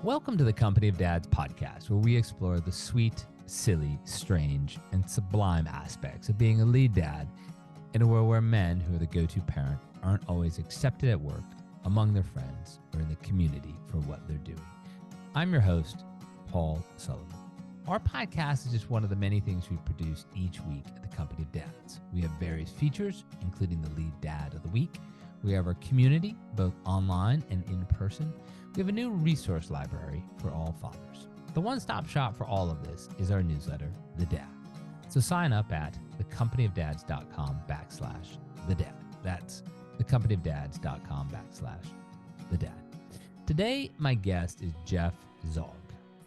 Welcome to the Company of Dads podcast, where we explore the sweet, silly, strange, and sublime aspects of being a lead dad in a world where men who are the go-to parent aren't always accepted at work, among their friends, or in the community for what they're doing. I'm your host, Paul Sullivan. Our podcast is just one of the many things we produce each week at the Company of Dads. We have various features, including the lead dad of the week. We have our community, both online and in person. We have a new resource library for all fathers. The one-stop shop for all of this is our newsletter, The Dad. So sign up at thecompanyofdads.com/thedad. That's thecompanyofdads.com/thedad. Today, my guest is Jeff Zaugg,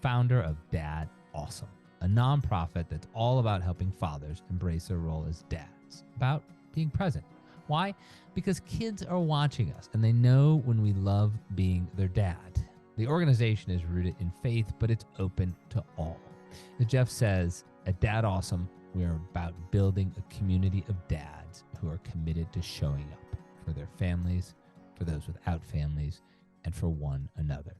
founder of DadAwesome, a nonprofit that's all about helping fathers embrace their role as dads, about being present. Why? Because kids are watching us and they know when we love being their dad. The organization is rooted in faith, but it's open to all. As Jeff says, at DadAwesome, we are about building a community of dads who are committed to showing up for their families, for those without families, and for one another.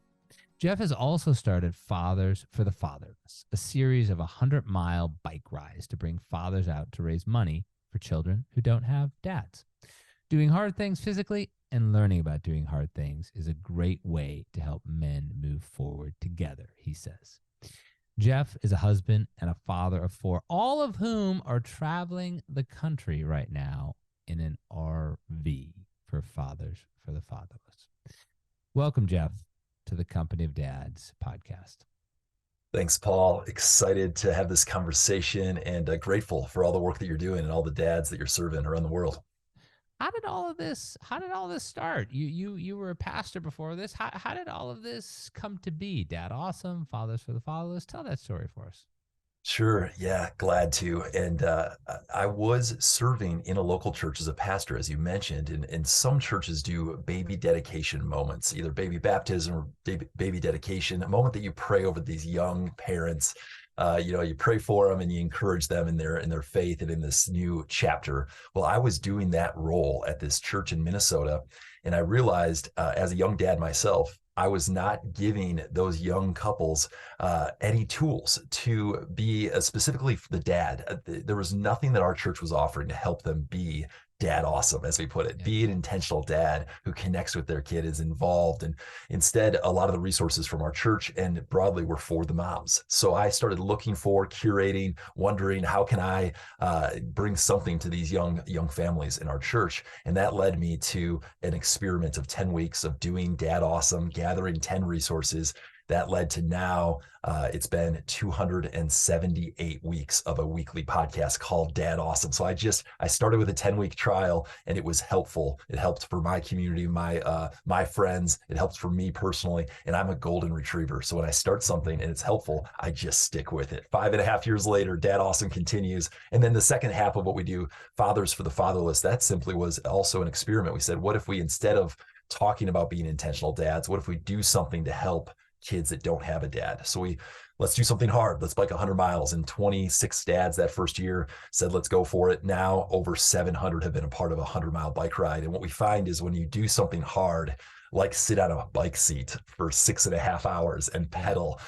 Jeff has also started Fathers for the Fatherless, a series of 100-mile bike rides to bring fathers out to raise money for children who don't have dads. Doing hard things physically and learning about doing hard things is a great way to help men move forward together, he says. Jeff is a husband and a father of 4, all of whom are traveling the country right now in an RV for Fathers for the Fatherless. Welcome, Jeff, to the Company of Dads podcast. Thanks, Paul. Excited to have this conversation and grateful for all the work that you're doing and all the dads that you're serving around the world. How did all of this start? You were a pastor before this. How did all of this come to be? DadAwesome, Fathers for the Fatherless. Tell that story for us. Sure. Yeah, glad to. And I was serving in a local church as a pastor, as you mentioned, and some churches do baby dedication moments, either baby baptism or baby dedication, a moment that you pray over these young parents. You pray for them and you encourage them in their faith and in this new chapter. Well, I was doing that role at this church in Minnesota, and I realized as a young dad myself, I was not giving those young couples any tools to be specifically for the dad. There was nothing that our church was offering to help them be dad awesome, as we put it. Yeah. Be an intentional dad who connects with their kid, is involved. And instead, a lot of the resources from our church and broadly were for the moms. So I started looking for, curating, wondering how can I bring something to these young families in our church. And that led me to an experiment of 10 weeks of doing DadAwesome, gathering 10 resources. That led to now, it's been 278 weeks of a weekly podcast called DadAwesome. So I started with a 10-week trial, and it was helpful. It helped for my community, my friends. It helped for me personally, and I'm a golden retriever. So when I start something and it's helpful, I just stick with it. 5.5 years later, DadAwesome continues. And then the second half of what we do, Fathers for the Fatherless, that simply was also an experiment. We said, what if we, instead of talking about being intentional dads, what if we do something to help kids that don't have a dad? So let's do something hard. Let's bike 100 miles. And 26 dads that first year said, let's go for it. Now over 700 have been a part of a 100-mile bike ride. And what we find is when you do something hard, like sit on a bike seat for 6.5 hours and pedal,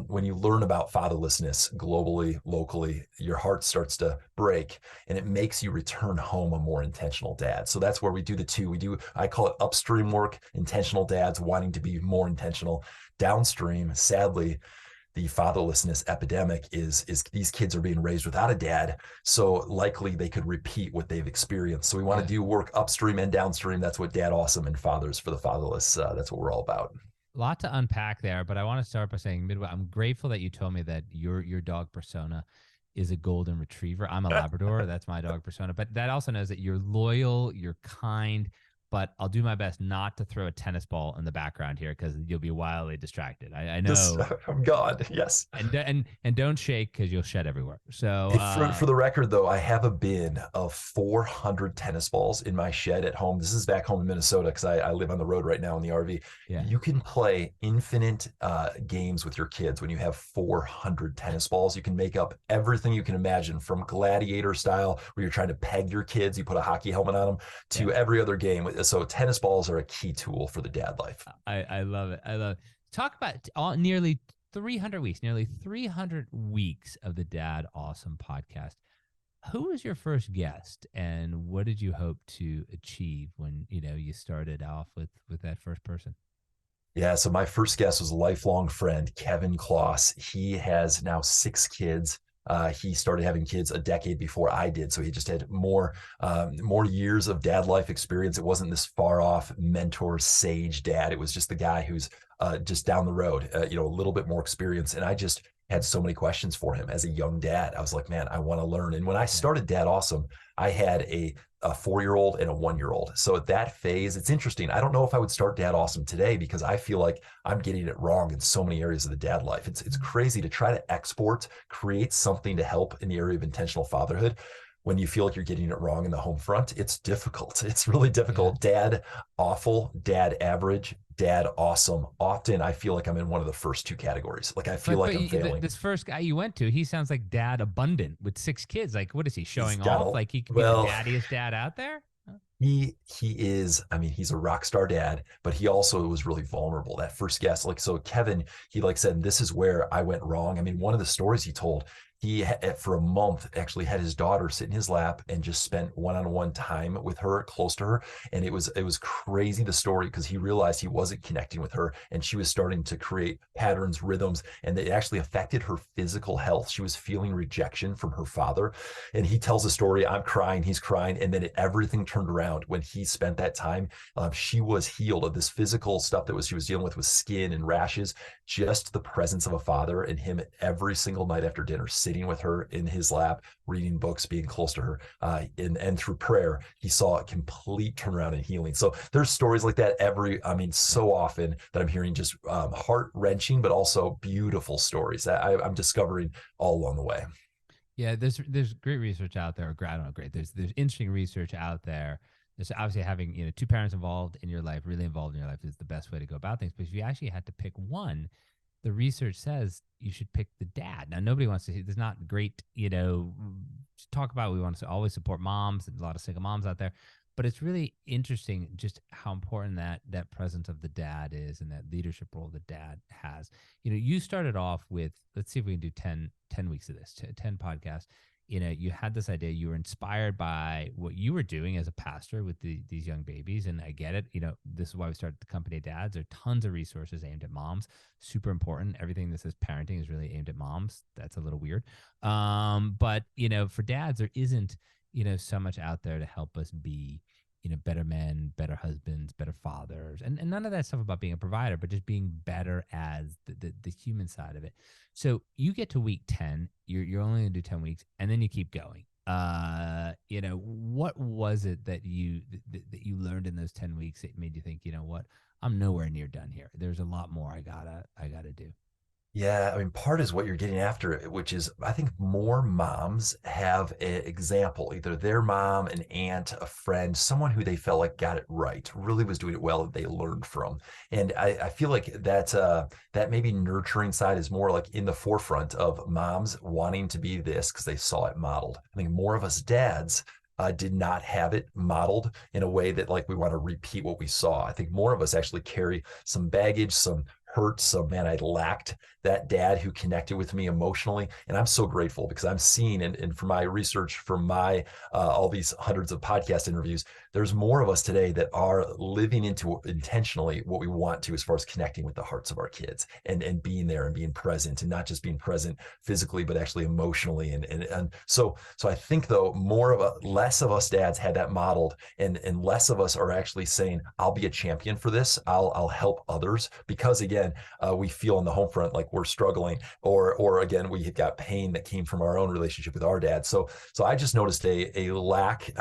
when you learn about fatherlessness globally, locally, your heart starts to break, and it makes you return home a more intentional dad. So that's where we do the two. I call it upstream work, intentional dads wanting to be more intentional. Downstream, sadly, the fatherlessness epidemic is these kids are being raised without a dad, so likely they could repeat what they've experienced. So we want to do work upstream and downstream. That's what DadAwesome and Fathers for the Fatherless, that's what we're all about. A lot to unpack there, but I want to start by saying, Midway, I'm grateful that you told me that your dog persona is a golden retriever. I'm a Labrador. That's my dog persona. But that also knows that you're loyal, you're kind, but I'll do my best not to throw a tennis ball in the background here because you'll be wildly distracted. I know. I'm God, yes. And don't shake because you'll shed everywhere. So for the record, though, I have a bin of 400 tennis balls in my shed at home. This is back home in Minnesota because I live on the road right now in the RV. Yeah. You can play infinite games with your kids when you have 400 tennis balls. You can make up everything you can imagine, from gladiator style, where you're trying to peg your kids, you put a hockey helmet on them, to every other game. So tennis balls are a key tool for the dad life. I love it. I love it. Talk about nearly 300 weeks of the Dad Awesome podcast. Who was your first guest, and what did you hope to achieve when you started off with that first person? Yeah, so my first guest was a lifelong friend, Kevin Kloss. He has now 6 kids. He started having kids a decade before I did, so he just had more years of dad life experience. It wasn't this far off mentor, sage dad. It was just the guy who's just down the road, a little bit more experience. And I just had so many questions for him as a young dad. I was like, man, I want to learn. And when I Yeah. started Dad Awesome, I had a 4-year-old and a 1-year-old. So at that phase, it's interesting. I don't know if I would start Dad Awesome today because I feel like I'm getting it wrong in so many areas of the dad life. It's crazy to try to create something to help in the area of intentional fatherhood when you feel like you're getting it wrong in the home front. It's difficult. It's really Yeah. difficult. Dad awful, dad average, dad awesome. Often I feel like I'm in one of the first two categories. Like I feel But like I'm failing. this first guy you went to, he sounds like dad abundant with 6 kids. Like, what is he He's showing got off? a Like he could be the well, daddiest dad out there? he is, I mean, he's a rock star dad, but he also was really vulnerable. That first guest, like, so Kevin, he like said, this is where I went wrong. I mean, one of the stories he told, for a month actually had his daughter sit in his lap and just spent one-on-one time with her, close to her. And it was crazy, the story, because he realized he wasn't connecting with her and she was starting to create patterns, rhythms, and it actually affected her physical health. She was feeling rejection from her father. And he tells a story, I'm crying, he's crying, and then everything turned around when he spent that time. She was healed of this physical stuff she was dealing with skin and rashes. Just the presence of a father and him every single night after dinner, sitting with her in his lap, reading books, being close to her, and through prayer, he saw a complete turnaround and healing. So there's stories like that Yeah. so often that I'm hearing just heart wrenching, but also beautiful stories that I'm discovering all along the way. Yeah, there's great research out there. Or I don't know, great. There's interesting research out there. There's obviously having two parents involved in your life, really involved in your life, is the best way to go about things. But if you actually had to pick one, the research says you should pick the dad. Now nobody wants to see. There's not great, to talk about. We want to always support moms, and a lot of single moms out there. But it's really interesting just how important that presence of the dad is and that leadership role the dad has. You started off with, let's see if we can do 10 weeks of this, 10 podcasts. You had this idea, you were inspired by what you were doing as a pastor with these young babies. And I get it. This is why we started the company Dads. There are tons of resources aimed at moms. Super important. Everything that says parenting is really aimed at moms. That's a little weird. But for dads, there isn't, so much out there to help us be, better men, better husbands, better fathers, and none of that stuff about being a provider, but just being better as the human side of it. So you get to week 10, you're only gonna do 10 weeks, and then you keep going. What was it that you learned in those 10 weeks that made you think, what, I'm nowhere near done here. There's a lot more I gotta do. Yeah, I mean, part is what you're getting after, which is I think more moms have an example, either their mom, an aunt, a friend, someone who they felt like got it right, really was doing it well, that they learned from. And I feel like that maybe nurturing side is more like in the forefront of moms wanting to be this because they saw it modeled. I think more of us dads did not have it modeled in a way that like we want to repeat what we saw. I think more of us actually carry some baggage, some hurt. So man, I lacked that dad who connected with me emotionally. And I'm so grateful because I'm seeing, and for my research, for my all these hundreds of podcast interviews, there's more of us today that are living into intentionally what we want to as far as connecting with the hearts of our kids and being there and being present, and not just being present physically, but actually emotionally. And so I think though less of us dads had that modeled, and less of us are actually saying, I'll be a champion for this. I'll help others, because again, we feel on the home front like we're struggling, or again, we got pain that came from our own relationship with our dad. So I just noticed a lack.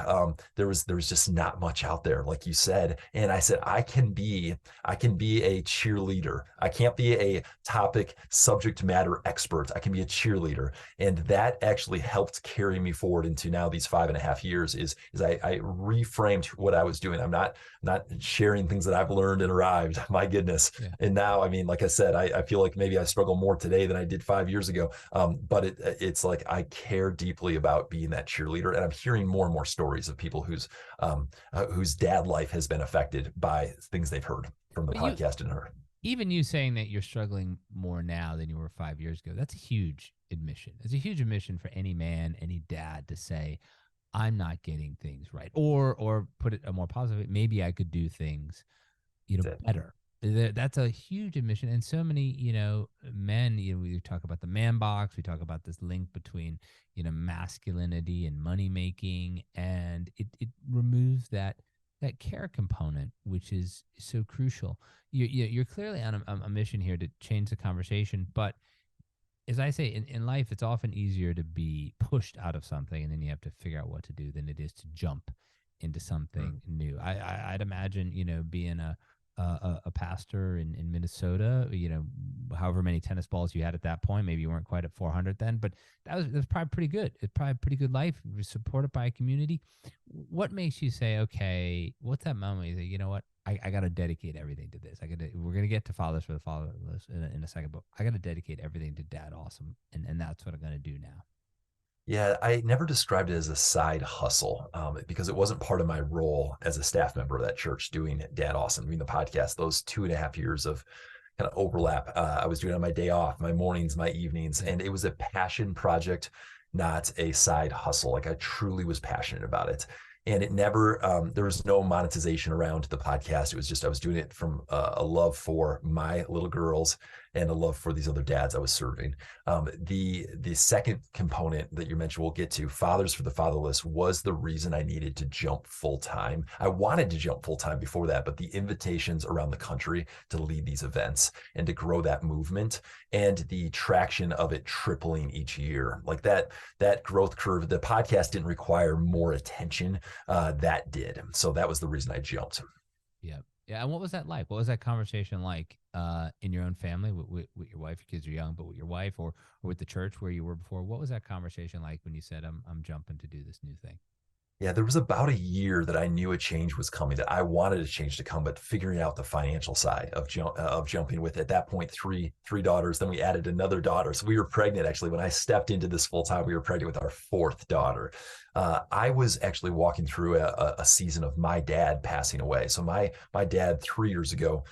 There was just not much out there, like you said. And I said, I can be a cheerleader. I can't be a topic subject matter expert. I can be a cheerleader. And that actually helped carry me forward into now these 5.5 years is I reframed what I was doing. I'm not sharing things that I've learned and arrived. My goodness. Yeah. And now, I mean, like I said, I feel like maybe I struggle more today than I did 5 years ago. But it's like I care deeply about being that cheerleader, and I'm hearing more and more stories of people whose dad life has been affected by things they've heard from the But you podcast and heard. even you saying that you're struggling more now than you were 5 years ago, that's a huge admission. It's a huge admission for any man, any dad to say, I'm not getting things right. Or put it a more positive way, maybe I could do things, That's it. better. That's a huge admission. And so many, men, we talk about the man box, we talk about this link between, masculinity and money making, and it removes that care component, which is so crucial. You're clearly on a mission here to change the conversation, but as I say, in life, it's often easier to be pushed out of something and then you have to figure out what to do than it is to jump into Mm. something new. I'd imagine, being a pastor in Minnesota, however many tennis balls you had at that point, maybe you weren't quite at 400 then, but that's probably pretty good. It's probably a pretty good life. You're supported by a community. What makes you say, okay, what's that moment you say, you know what? I got to dedicate everything to this. We're going to get to Fathers for the Fatherless in a second, but I got to dedicate everything to DadAwesome. And that's what I'm going to do now. Yeah, I never described it as a side hustle because it wasn't part of my role as a staff member of that church doing DadAwesome, doing the podcast. Those 2.5 years of kind of overlap, I was doing on my day off, my mornings, my evenings, Yeah. and it was a passion project, not a side hustle. Like I truly was passionate about it. And it never, there was no monetization around the podcast. It was just, I was doing it from a love for my little girls and a love for these other dads I was serving. The second component that you mentioned, we'll get to, Fathers for the Fatherless, was the reason I needed to jump full time. I wanted to jump full time before that, but the invitations around the country to lead these events and to grow that movement and the traction of it tripling each year, like that growth curve, the podcast didn't require more attention. That did. So that was the reason I jumped. Yeah. Yeah. And what was that like? What was that conversation like in your own family with your wife? Your kids are young, but with your wife or with the church where you were before? What was that conversation like when you said, I'm jumping to do this new thing? Yeah, there was about a year that I knew a change was coming, that I wanted a change to come, but figuring out the financial side of jumping with, at that point, three daughters. Then we added another daughter, so we were pregnant. Actually, when I stepped into this full time, we were pregnant with our fourth daughter. I was actually walking through a season of my dad passing away. So my dad 3 years ago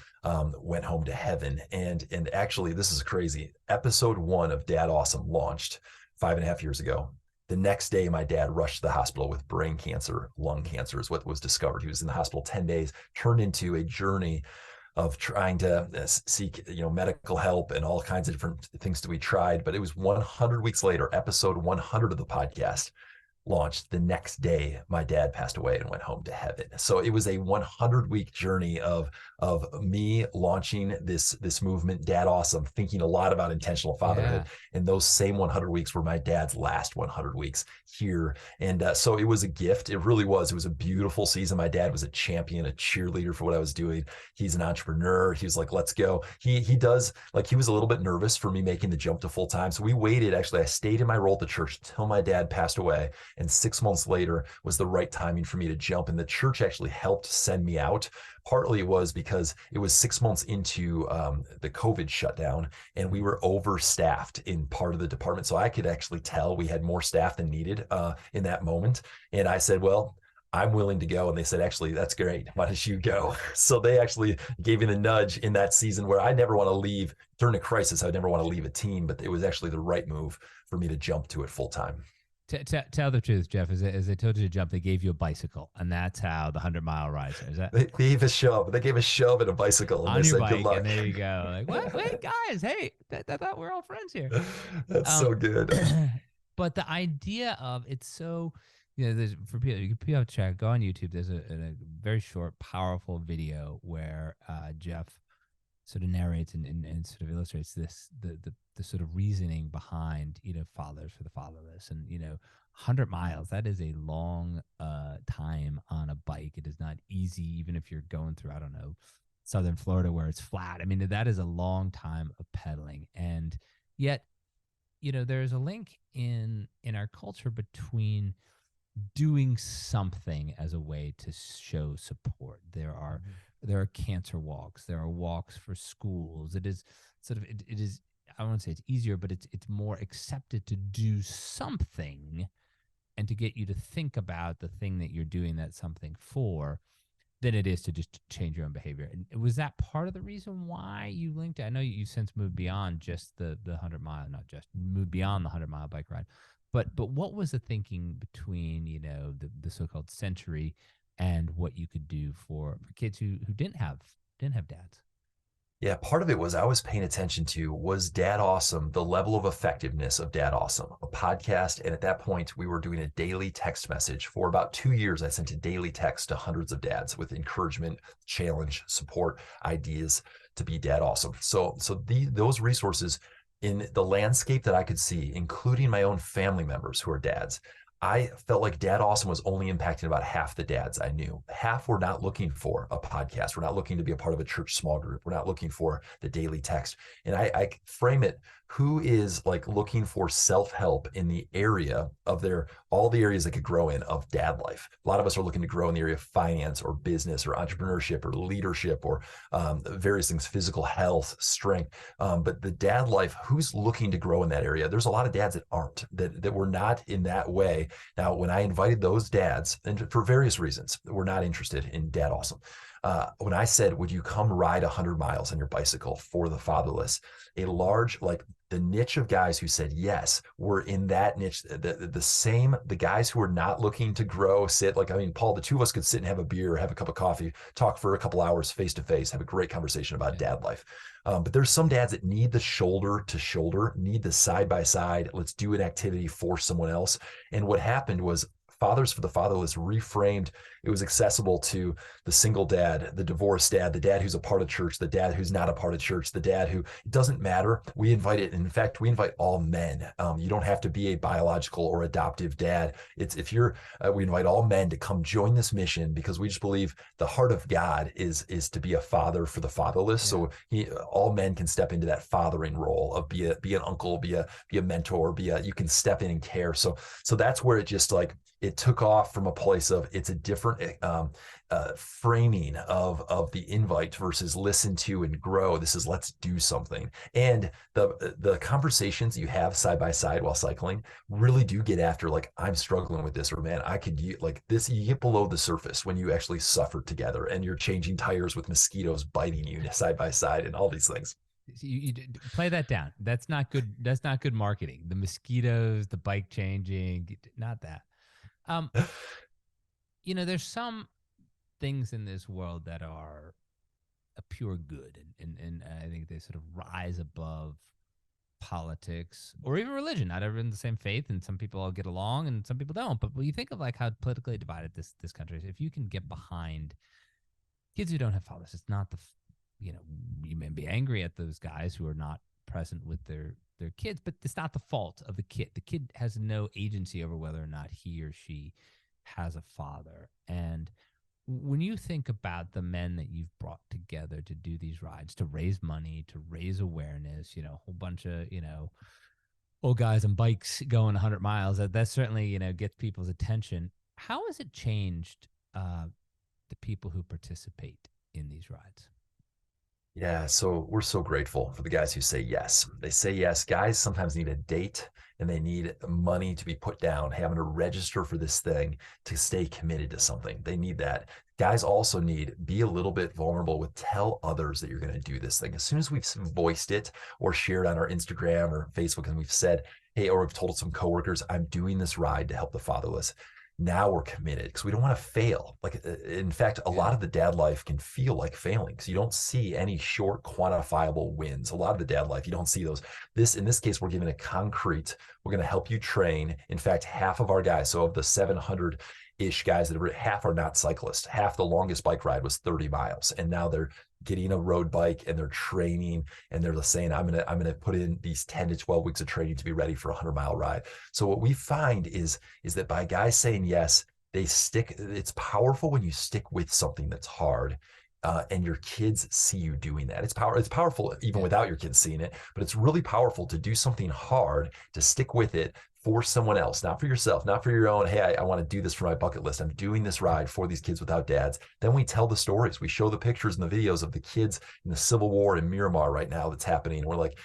went home to heaven, and actually, this is crazy. Episode 1 of DadAwesome launched 5.5 years ago. The next day, my dad rushed to the hospital with brain cancer. Lung cancer is what was discovered. He was in the hospital 10 days, turned into a journey of trying to seek, medical help and all kinds of different things that we tried. But it was 100 weeks later, episode 100 of the podcast launched. The next day, my dad passed away and went home to heaven. So it was a 100-week journey of me launching this movement, DadAwesome, thinking a lot about intentional Yeah. fatherhood. And those same 100 weeks were my dad's last 100 weeks here. And so it was a gift. It really was. It was a beautiful season. My dad was a champion, a cheerleader for what I was doing. He's an entrepreneur. He was like, let's go. He does, like, he was a little bit nervous for me making the jump to full time. So we waited. Actually, I stayed in my role at the church until my dad passed away. And 6 months later was the right timing for me to jump. And the church actually helped send me out. Partly it was because it was 6 months into the COVID shutdown, and we were overstaffed in part of the department. So I could actually tell we had more staff than needed in that moment. And I said, well, I'm willing to go. And they said, actually, that's great. Why don't you go? So they actually gave me the nudge in that season where I never want to leave during a crisis. I would never want to leave a team, but it was actually the right move for me to jump to it full time. Tell the truth, Jeff. As they told you to jump, they gave you a bicycle, and that's how the 100-mile ride started. Is that They gave a shove. They gave a shove and a bicycle, and they on your said, "Good bike? And luck." there you go. Like, what? Wait, guys, hey, I thought we're all friends here. That's Um, so good. but the idea of it's so, there's for people, you can have to check, go on YouTube. There's a very short, powerful video where Jeff sort of narrates and sort of illustrates the sort of reasoning behind fathers for the fatherless, and 100 miles, that is a long time on a bike. It is not easy, even if you're going through, I don't know, southern Florida where it's flat. I mean, that is a long time of pedaling. And yet, there's a link in our culture between doing something as a way to show support. Mhm. There are cancer walks. There are walks for schools. It is sort of it is, I won't say it's easier, but it's more accepted to do something and to get you to think about the thing that you're doing that something for. than it is to just change your own behavior. And was that part of the reason why you linked it? I know you since moved beyond just the 100 mile, not just moved beyond the 100 mile bike ride, but what was the thinking between, the so-called century and what you could do for kids who didn't have dads? Yeah, part of it was I was paying attention to, was DadAwesome, the level of effectiveness of DadAwesome, a podcast. And at that point, we were doing a daily text message. For about 2 years, I sent a daily text to hundreds of dads with encouragement, challenge, support, ideas to be DadAwesome. So those resources in the landscape that I could see, including my own family members who are dads, I felt like DadAwesome was only impacting about half the dads I knew. Half were not looking for a podcast. We're not looking to be a part of a church small group. We're not looking for the daily text. And I frame it, who is like looking for self-help in the area of all the areas they could grow in of dad life. A lot of us are looking to grow in the area of finance or business or entrepreneurship or leadership or various things, physical health, strength. But the dad life, who's looking to grow in that area? There's a lot of dads that aren't, that were not in that way. Now, when I invited those dads, and for various reasons, were not interested in DadAwesome. When I said, would you come ride 100 miles on your bicycle for the fatherless? A large, the niche of guys who said yes were in that niche. The guys who were not looking to grow, Paul, the two of us could sit and have a beer, have a cup of coffee, talk for a couple hours face to face, have a great conversation about dad life. But there's some dads that need the shoulder to shoulder, need the side by side. Let's do an activity for someone else. And what happened was Fathers for the Fatherless reframed. It was accessible to the single dad, the divorced dad, the dad who's a part of church, the dad who's not a part of church, the dad who, it doesn't matter. We invite it. In fact, we invite all men. You don't have to be a biological or adoptive dad. We invite all men to come join this mission, because we just believe the heart of God is to be a father for the fatherless. Yeah. So all men can step into that fathering role of be an uncle, be a mentor, you can step in and care. So that's where it just it took off from a place of, it's a different framing of the invite versus listen to and grow. This is, let's do something. And the conversations you have side by side while cycling really do get after, I'm struggling with this, or man, I could use this. You get below the surface when you actually suffer together and you're changing tires with mosquitoes biting you side by side and all these things. You play that down. That's not good. That's not good marketing. The mosquitoes, the bike changing, not that. There's some things in this world that are a pure good, and I think they sort of rise above politics or even religion. Not everyone's the same faith, and some people all get along and some people don't. But when you think of how politically divided this country is, if you can get behind kids who don't have fathers, it's not you may be angry at those guys who are not present with their kids, but it's not the fault of the kid. The kid has no agency over whether or not he or she has a father. And when you think about the men that you've brought together to do these rides, to raise money, to raise awareness, a whole bunch of, old guys on bikes going 100 miles, that certainly, gets people's attention. How has it changed the people who participate in these rides? Yeah, so we're so grateful for the guys who say yes. They say yes. Guys sometimes need a date and they need money to be put down, having to register for this thing to stay committed to something. They need that. Guys also be a little bit vulnerable tell others that you're going to do this thing. As soon as we've voiced it or shared on our Instagram or Facebook, and we've said, hey, or we've told some coworkers, I'm doing this ride to help the fatherless. Now we're committed, because we don't want to fail. In fact, a lot of the dad life can feel like failing, because you don't see any short quantifiable wins. A lot of the dad life, you don't see those. In this case, we're giving a concrete, we're going to help you train. In fact, half of our guys, so of the 700-ish guys half are not cyclists. Half the longest bike ride was 30 miles. And now they're getting a road bike and they're training, and they're saying, I'm gonna put in these 10 to 12 weeks of training to be ready for a 100-mile ride. So what we find is that by guys saying yes, they stick. It's powerful when you stick with something that's hard. And your kids see you doing that. It's powerful even without your kids seeing it, but it's really powerful to do something hard, to stick with it for someone else, not for yourself, not for your own, hey, I want to do this for my bucket list. I'm doing this ride for these kids without dads. Then we tell the stories. We show the pictures and the videos of the kids in the Civil War in Miramar right now that's happening. We're like,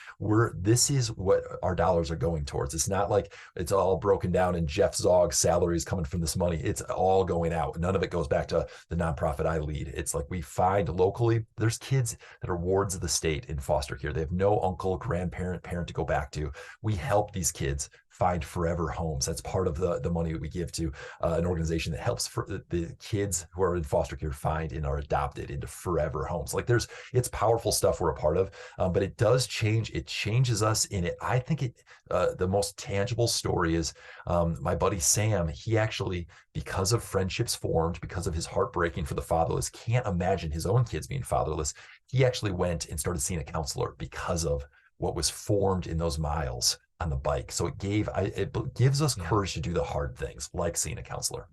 this is what our dollars are going towards. It's not like it's all broken down and Jeff Zaugg salary is coming from this money. It's all going out. None of it goes back to the nonprofit I lead. It's like we find locally, there's kids that are wards of the state in foster care. They have no uncle, grandparent, parent to go back to. We help these kids find forever homes. That's part of the money that we give to an organization that helps for the kids who are in foster care find and are adopted into forever homes. Like it's powerful stuff we're a part of, but it does change. It changes us in it. I think the most tangible story is my buddy Sam. He actually, because of friendships formed, because of his heartbreaking for the fatherless, can't imagine his own kids being fatherless. He actually went and started seeing a counselor because of what was formed in those miles on the bike. So it gives us courage to do the hard things, like seeing a counselor.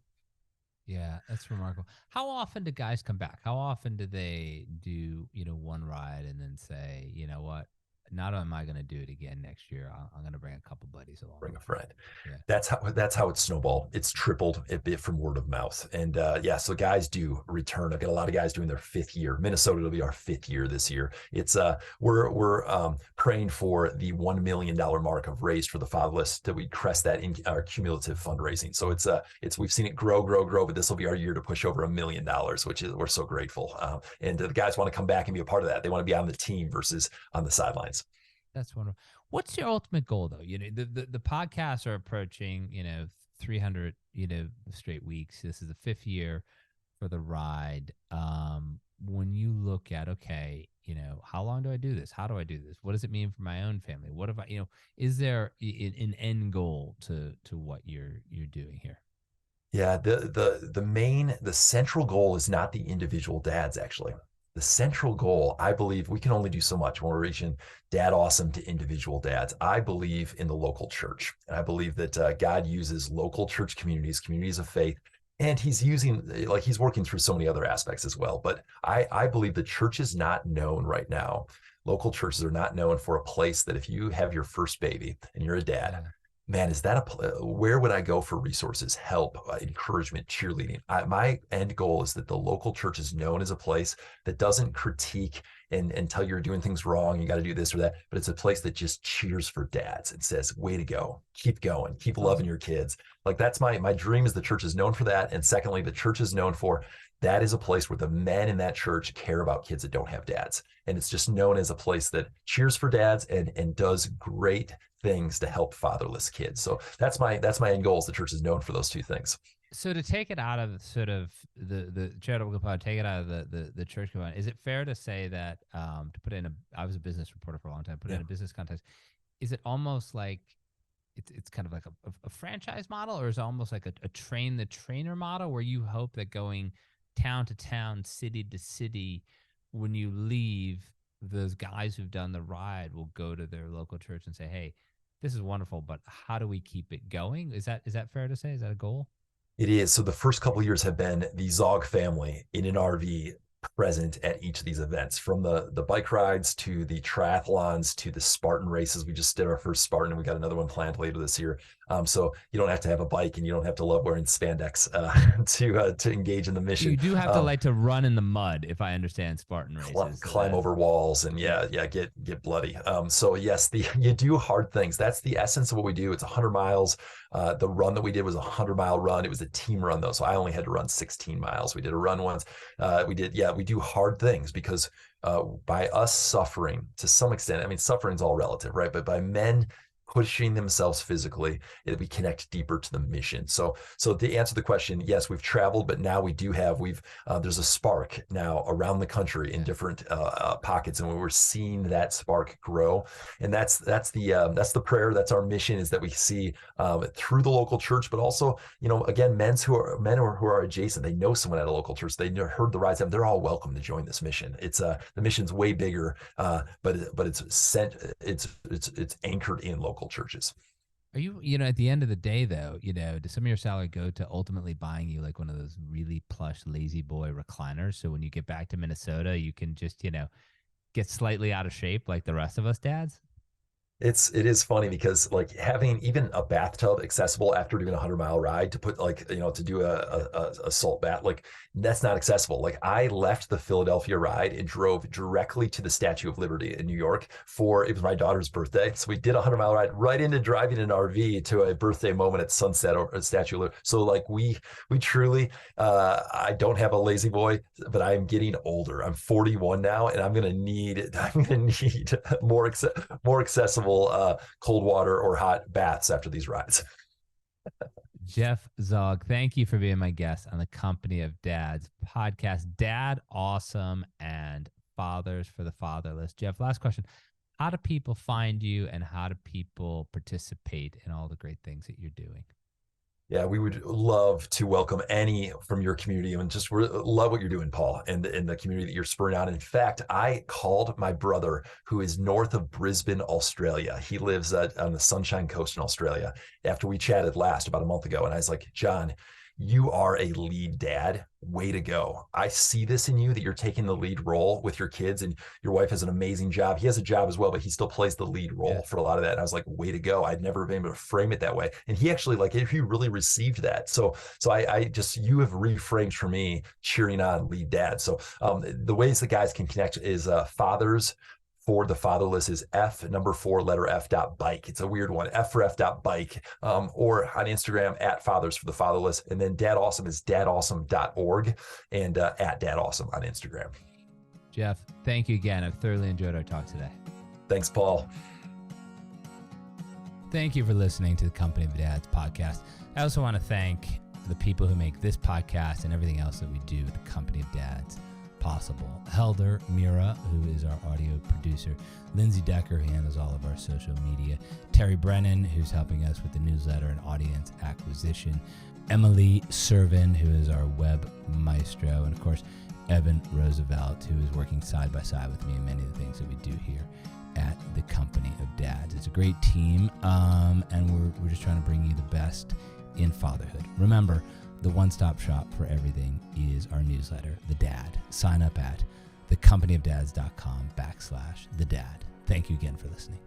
Yeah, that's remarkable. How often do guys come back? How often do they do, one ride and then say, you know what? Not only am I going to do it again next year, I'm going to bring a couple buddies along. Bring a friend. Yeah. That's how it's snowballed. It's tripled a bit from word of mouth. And so guys do return. I've got a lot of guys doing their 5th year. Minnesota will be our 5th year this year. It's we're praying for the $1 million mark of raised for the fatherless that we crest that in our cumulative fundraising. So it's we've seen it grow, but this will be our year to push over $1 million, which is we're so grateful. And the guys want to come back and be a part of that. They want to be on the team versus on the sidelines. That's wonderful. What's your ultimate goal, though? The podcasts are approaching, 300, straight weeks. This is the 5th year for the ride. When you look at, okay, how long do I do this? How do I do this? What does it mean for my own family? What if I, is there an end goal to what you're doing here? Yeah, the central goal is not the individual dads, actually. The central goal, I believe, we can only do so much when we're reaching DadAwesome to individual dads. I believe in the local church. And I believe that God uses local church communities of faith, and he's working through so many other aspects as well. But I believe the church is not known right now. Local churches are not known for a place that if you have your first baby and you're a dad, man, is that where would I go for resources, help, encouragement, cheerleading? My end goal is that the local church is known as a place that doesn't critique and tell you're doing things wrong, you got to do this or that, but it's a place that just cheers for dads and says, way to go, keep going, keep loving your kids. Like that's my dream, is the church is known for that. And secondly, the church is known for that is a place where the men in that church care about kids that don't have dads. And it's just known as a place that cheers for dads and does great things to help fatherless kids. So that's my end goal, is the church is known for those two things. So to take it out of sort of the charitable component, take it out of the church component, is it fair to say that to put in I was a business reporter for a long time, put in a business context, is it almost like it's kind of like a franchise model, or is it almost like a train the trainer model, where you hope that going town to town, city to city, when you leave, those guys who've done the ride will go to their local church and say, hey, this is wonderful, but how do we keep it going? Is that fair to say? Is that a goal? It is. So the first couple of years have been the Zaugg family in an RV present at each of these events, from the bike rides to the triathlons to the Spartan races. We just did our first Spartan, and we got another one planned later this year. So you don't have to have a bike, and you don't have to love wearing spandex to engage in the mission. You do have to like to run in the mud, if I understand Spartan races. Climb over walls and get bloody. So yes, you do hard things. That's the essence of what we do. It's 100 miles. The run that we did was a 100-mile run. It was a team run though, so I only had to run 16 miles. We did a run once. We do hard things because by us suffering to some extent, I mean, suffering's all relative, right? But by men pushing themselves physically, we connect deeper to the mission. So to answer the question, yes, we've traveled, but now there's a spark now around the country in different pockets, and we're seeing that spark grow. And that's the prayer. That's our mission, is that we see through the local church, but also, again, men who are adjacent. They know someone at a local church. They heard the rides. They're all welcome to join this mission. It's the mission's way bigger, but it's anchored in local churches. Are you, at the end of the day, though, does some of your salary go to ultimately buying you like one of those really plush lazy boy recliners, so when you get back to Minnesota, you can just, get slightly out of shape like the rest of us dads? It is funny because like having even a bathtub accessible after doing a 100-mile ride to put like, to do a salt bath, like that's not accessible. Like I left the Philadelphia ride and drove directly to the Statue of Liberty in New York it was my daughter's birthday. So we did a 100-mile ride right into driving an RV to a birthday moment at sunset over at Statue of Liberty. So like we truly, I don't have a lazy boy, but I am getting older. I'm 41 now, and I'm gonna need more accessible cold water or hot baths after these rides. Jeff Zaugg, thank you for being my guest on the Company of Dads podcast, DadAwesome and Fathers for the Fatherless. Jeff, last question. How do people find you, and how do people participate in all the great things that you're doing? Yeah, we would love to welcome any from your community, and just love what you're doing, Paul, and the community that you're spurring on. In fact, I called my brother, who is north of Brisbane, Australia. He lives on the Sunshine Coast in Australia, after we chatted last about a month ago. And I was like, John, you are a lead dad. Way to go. I see this in you, that you're taking the lead role with your kids, and your wife has an amazing job. He has a job as well, but he still plays the lead role for a lot of that. And I was like, way to go. I'd never been able to frame it that way. And he actually, like, he really received that. So I just, you have reframed for me cheering on lead dad. So the ways that guys can connect is fathers for the fatherless is F4 bike. It's a weird one. F4F.bike, or on Instagram at Fathers for the Fatherless. And then DadAwesome is dadawesome.org, and at DadAwesome on Instagram. Jeff, thank you again. I've thoroughly enjoyed our talk today. Thanks, Paul. Thank you for listening to the Company of Dads podcast. I also want to thank the people who make this podcast and everything else that we do at the Company of Dads possible. Helder Mira, who is our audio producer. Lindsay Decker, who handles all of our social media. Terry Brennan, who's helping us with the newsletter and audience acquisition. Emily Servin, who is our web maestro. And of course, Evan Roosevelt, who is working side by side with me in many of the things that we do here at the Company of Dads. It's a great team, and we're just trying to bring you the best in fatherhood. Remember, the one-stop shop for everything is our newsletter, The Dad. Sign up at thecompanyofdads.com/thedad. Thank you again for listening.